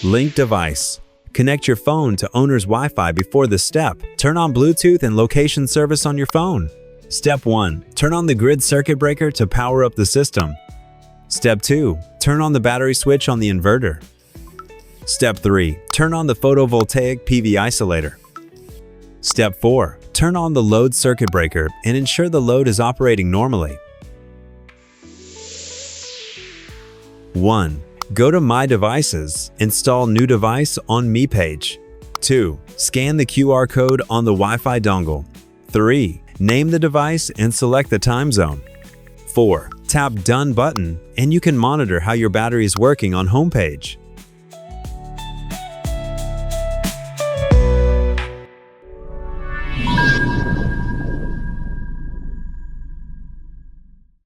Link device. Connect your phone to owner's Wi-Fi before this step. Turn on Bluetooth and location service on your phone. Step 1. Turn on the grid circuit breaker to power up the system. Step 2. Turn on the battery switch on the inverter. Step 3. Turn on the photovoltaic PV isolator. Step 4. Turn on the load circuit breaker and ensure the load is operating normally. 1. Go to My Devices, install New Device on Me page. 2. Scan the QR code on the Wi-Fi dongle. 3. Name the device and select the time zone. 4. Tap Done button and you can monitor how your battery is working on homepage.